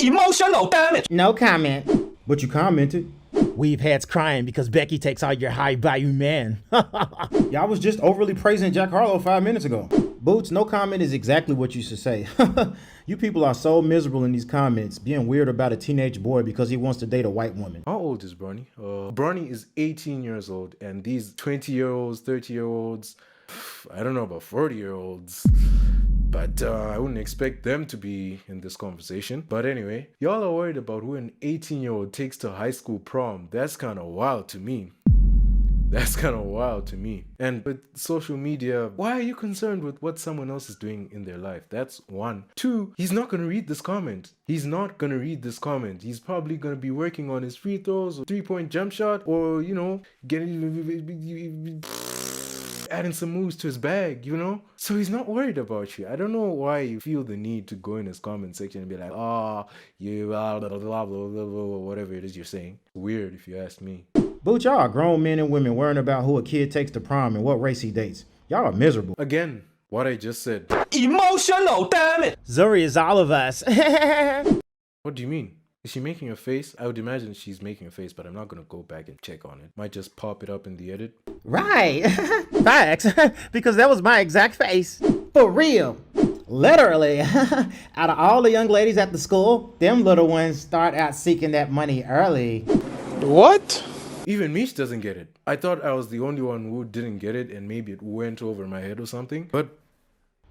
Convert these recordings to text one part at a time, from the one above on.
Emotional damage. No comment. But you commented. We've heads crying because Becky takes all your high value men. Y'all was just overly praising Jack Harlow 5 minutes ago. Boots, no comment is exactly what you should say. You people are so miserable in these comments, being weird about a teenage boy because he wants to date a white woman. How old is Bronny? Bronny is 18 years old, and these 20-year-olds, 30-year-olds, I don't know about 40-year-olds, but I wouldn't expect them to be in this conversation. But anyway, y'all are worried about who an 18-year-old takes to high school prom. That's kind of wild to me. That's kind of wild to me. And with social media, why are you concerned with what someone else is doing in their life? That's one. Two, he's not going to read this comment. He's not going to read this comment. He's probably going to be working on his free throws or 3-point jump shot, or, you know, adding some moves to his bag, you know? So he's not worried about you. I don't know why you feel the need to go in his comment section and be like, oh, you blah, blah, blah, blah, blah, blah, whatever it is you're saying. Weird if you ask me. But y'all are grown men and women worrying about who a kid takes to prom and what race he dates. Y'all are miserable. Again, what I just said. Emotional damage. Zuri is all of us. What do you mean? Is she making a face? I would imagine she's making a face, but I'm not going to go back and check on it. Might just pop it up in the edit. Right. Facts. Because that was my exact face. For real. Literally. Out of all the young ladies at the school, them little ones start out seeking that money early. What? Even Mish doesn't get it. I thought I was the only one who didn't get it, and maybe it went over my head or something, but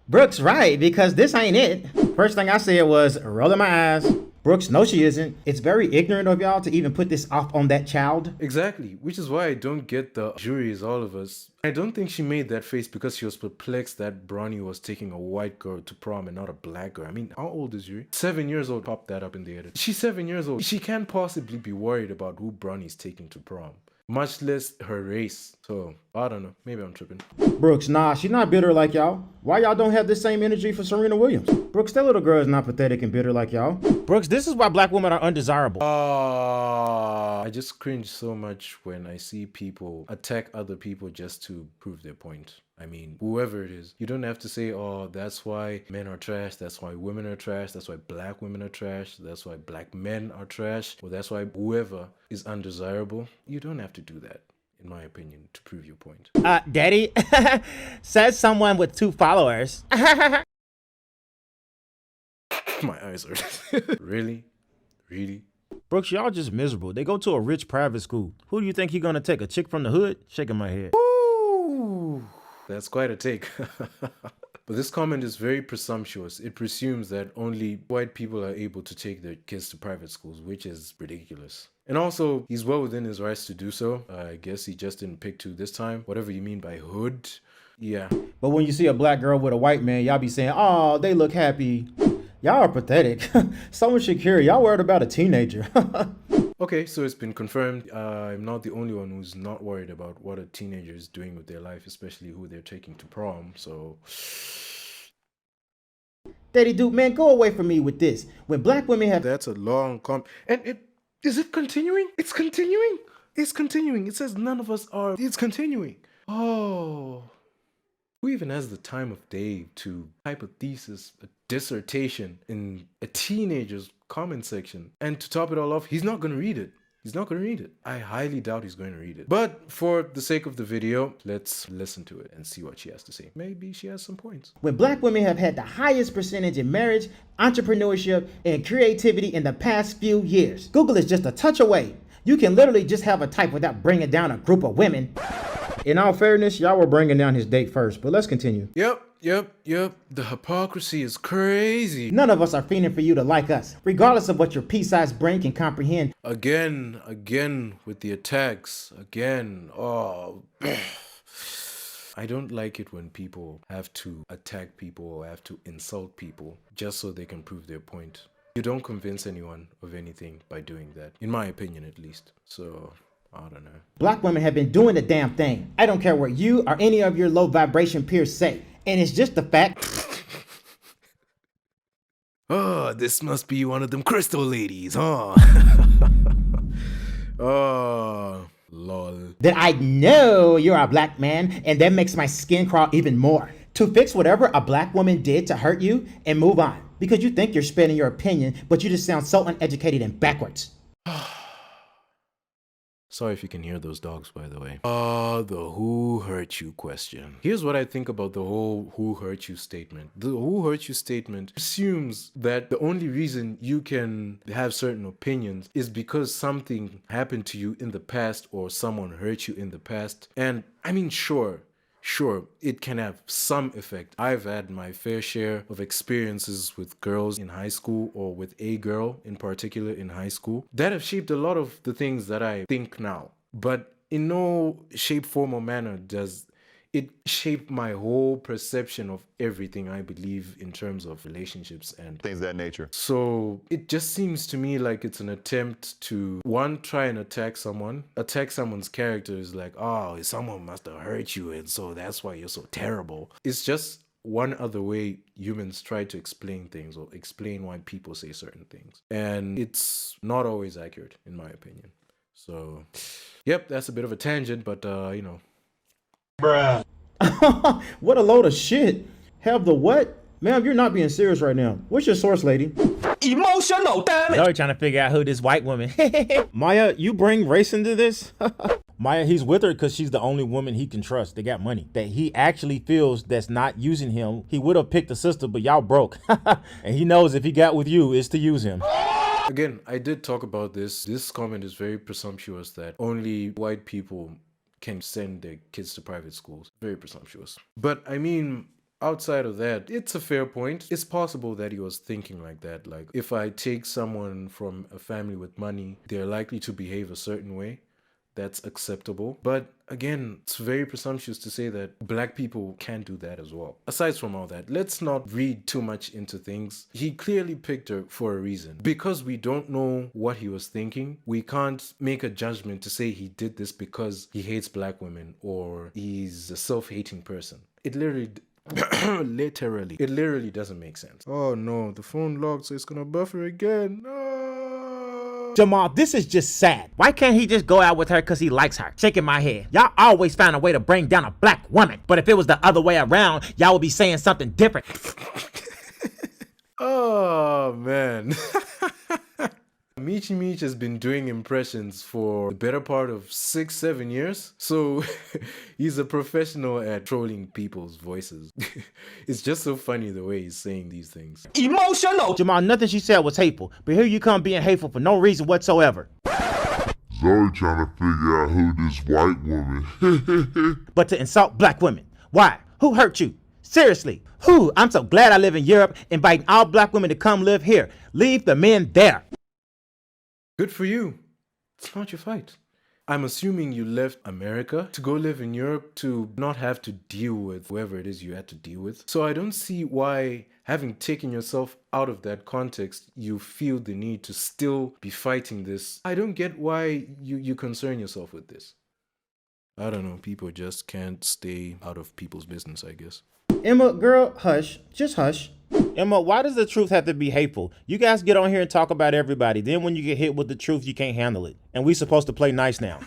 Brooks right, because this ain't it. First thing I said was rolling my eyes. Brooks, no she isn't. It's very ignorant of y'all to even put this off on that child. exactly, which is why I don't get the jury is all of us. I don't think she made that face because she was perplexed that Bronny was taking a white girl to prom and not a black girl. I mean, how old is Yuri? 7 years old. Pop that up in the edit. She's 7 years old. She can't possibly be worried about who Bronny's taking to prom, much less her race. So, I don't know. Maybe I'm tripping. Brooks, nah, she not bitter like y'all. Why y'all don't have the same energy for Serena Williams? Brooks, that little girl is not pathetic and bitter like y'all. Brooks, this is why black women are undesirable. I just cringe so much when I see people attack other people just to prove their point. I mean, whoever it is, you don't have to say, oh, that's why men are trash, that's why women are trash, that's why black women are trash, that's why black men are trash, or that's why whoever is undesirable. You don't have to do that, in my opinion, to prove your point. Daddy, says someone with 2 followers. My eyes are... Really? Really? Brooks, y'all just miserable. They go to a rich private school. Who do you think he gonna take? A chick from the hood? Shaking my head. Ooh, that's quite a take. But this comment is very presumptuous. It presumes that only white people are able to take their kids to private schools, which is ridiculous. And also, he's well within his rights to do so. I guess he just didn't pick to this time. Whatever you mean by hood. Yeah. But when you see a black girl with a white man, y'all be saying, oh, they look happy. Y'all are pathetic. Someone should care. Y'all worried about a teenager. Okay, so it's been confirmed. I'm not the only one who's not worried about what a teenager is doing with their life, especially who they're taking to prom, so... Daddy Duke, man, go away from me with this. When black women have... That's a long And is it continuing? It's continuing? It's continuing. It says none of us are... It's continuing. Oh... Who even has the time of day to type a thesis, a dissertation in a teenager's comment section? And to top it all off, he's not going to read it. He's not going to read it. I highly doubt he's going to read it. But for the sake of the video, let's listen to it and see what she has to say. Maybe she has some points. When black women have had the highest percentage in marriage, entrepreneurship, and creativity in the past few years. Google is just a touch away. You can literally just have a type without bringing down a group of women. In all fairness, y'all were bringing down his date first, but let's continue. Yep. The hypocrisy is crazy. None of us are fiending for you to like us, regardless of what your pea-sized brain can comprehend. Again with the attacks. Again. Oh. I don't like it when people have to attack people or have to insult people just so they can prove their point. You don't convince anyone of anything by doing that, in my opinion at least. So... I don't know. Black women have been doing the damn thing. I don't care what you or any of your low vibration peers say. And it's just the fact. Oh, this must be one of them crystal ladies, huh? Oh, lol. That I know you're a black man, and that makes my skin crawl even more. to fix whatever a black woman did to hurt you and move on because you think you're spinning your opinion, but you just sound so uneducated and backwards. Sorry if you can hear those dogs, by the way. The who hurt you question. Here's what I think about the whole who hurt you statement. The who hurt you statement assumes that the only reason you can have certain opinions is because something happened to you in the past or someone hurt you in the past. And I mean, sure, it can have some effect. I've had my fair share of experiences with girls in high school, or with a girl in particular in high school, that have shaped a lot of the things that I think now. But in no shape, form, or manner does it shape my whole perception of everything I believe in terms of relationships and things of that nature. So it just seems to me like it's an attempt to, one, try and attack someone's character. Is like, oh, someone must have hurt you and so that's why you're so terrible. It's just one other way humans try to explain things or explain why people say certain things, and it's not always accurate in my opinion. So yep, that's a bit of a tangent, but you know. Bruh. What a load of shit. Have the what? Ma'am, you're not being serious right now. What's your source, lady? Emotional damage. Y'all trying to figure out who this white woman. Maya, you bring race into this? Maya, he's with her because she's the only woman he can trust. They got money that he actually feels that's not using him. He would have picked a sister, but y'all broke. And he knows if he got with you, it's to use him. Again, I did talk about this. This comment is very presumptuous that only white people can send their kids to private schools. Very presumptuous. But I mean, outside of that, it's a fair point. It's possible that he was thinking like that. Like, if I take someone from a family with money, they're likely to behave a certain way. That's acceptable. But again, it's very presumptuous to say that black people can't do that as well. Aside from all that, let's not read too much into things. He clearly picked her for a reason. Because we don't know what he was thinking, we can't make a judgment to say he did this because he hates black women or he's a self-hating person. It literally it literally doesn't make sense. Oh no, the phone locked, so it's gonna buffer again. No. Jamal, this is just sad. Why can't he just go out with her because he likes her? Shaking my head. Y'all always find a way to bring down a black woman. But if it was the other way around, y'all would be saying something different. Oh, man. Michi Mich has been doing impressions for the better part of 6-7 years. So he's a professional at trolling people's voices. It's just so funny the way he's saying these things. Emotional. Jamal, nothing she said was hateful. But here you come being hateful for no reason whatsoever. Zoe trying to figure out who this white woman. But to insult black women. Why? Who hurt you? Seriously. Who? I'm so glad I live in Europe, inviting all black women to come live here. Leave the men there. Good for you. It's not your fight. I'm assuming you left America to go live in Europe to not have to deal with whoever it is you had to deal with. So I don't see why, having taken yourself out of that context, you feel the need to still be fighting this. I don't get why you concern yourself with this. I don't know. People just can't stay out of people's business, I guess. Emma, girl, hush. Just hush. Emma, why does the truth have to be hateful? You guys get on here and talk about everybody. Then when you get hit with the truth, you can't handle it. And we supposed to play nice now.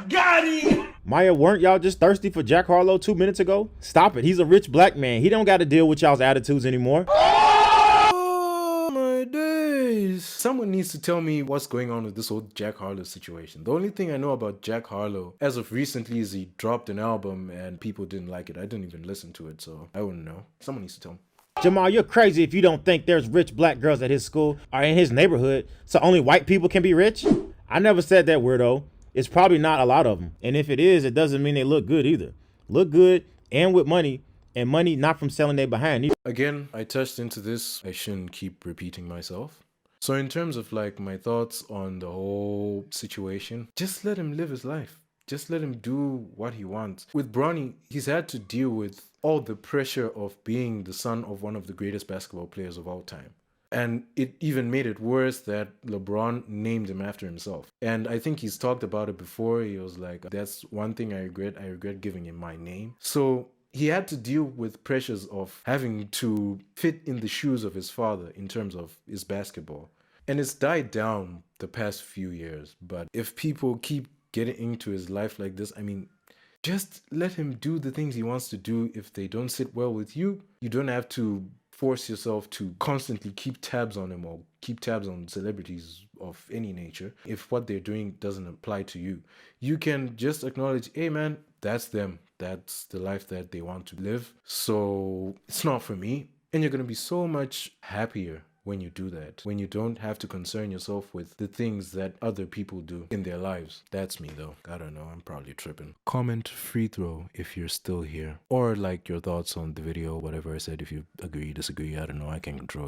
Got him. Maya, weren't y'all just thirsty for Jack Harlow 2 minutes ago? Stop it. He's a rich black man. He don't got to deal with y'all's attitudes anymore. Oh my days. Someone needs to tell me what's going on with this whole Jack Harlow situation. The only thing I know about Jack Harlow as of recently is he dropped an album and people didn't like it. I didn't even listen to it, so I wouldn't know. Someone needs to tell me. Jamal, you're crazy if you don't think there's rich black girls at his school or in his neighborhood, so only white people can be rich? I never said that, weirdo. It's probably not a lot of them. And if it is, it doesn't mean they look good either. Look good and with money, and money not from selling their behind either. Again, I touched into this. I shouldn't keep repeating myself. So in terms of like my thoughts on the whole situation, just let him live his life. Just let him do what he wants. With Bronny, he's had to deal with all the pressure of being the son of one of the greatest basketball players of all time. And it even made it worse that LeBron named him after himself. And I think he's talked about it before. He was like, that's one thing I regret. I regret giving him my name. So he had to deal with pressures of having to fit in the shoes of his father in terms of his basketball. And it's died down the past few years. But if people keep getting into his life like this, I mean, just let him do the things he wants to do. If they don't sit well with you, you don't have to force yourself to constantly keep tabs on him or keep tabs on celebrities of any nature. If what they're doing doesn't apply to you, you can just acknowledge, hey man, that's them. That's the life that they want to live. So it's not for me. And you're going to be so much happier when you do that, when you don't have to concern yourself with the things that other people do in their lives. That's me though. I don't know, I'm probably tripping. Comment free throw if you're still here, or like your thoughts on the video, whatever I said. If you agree, disagree, I don't know, I can't control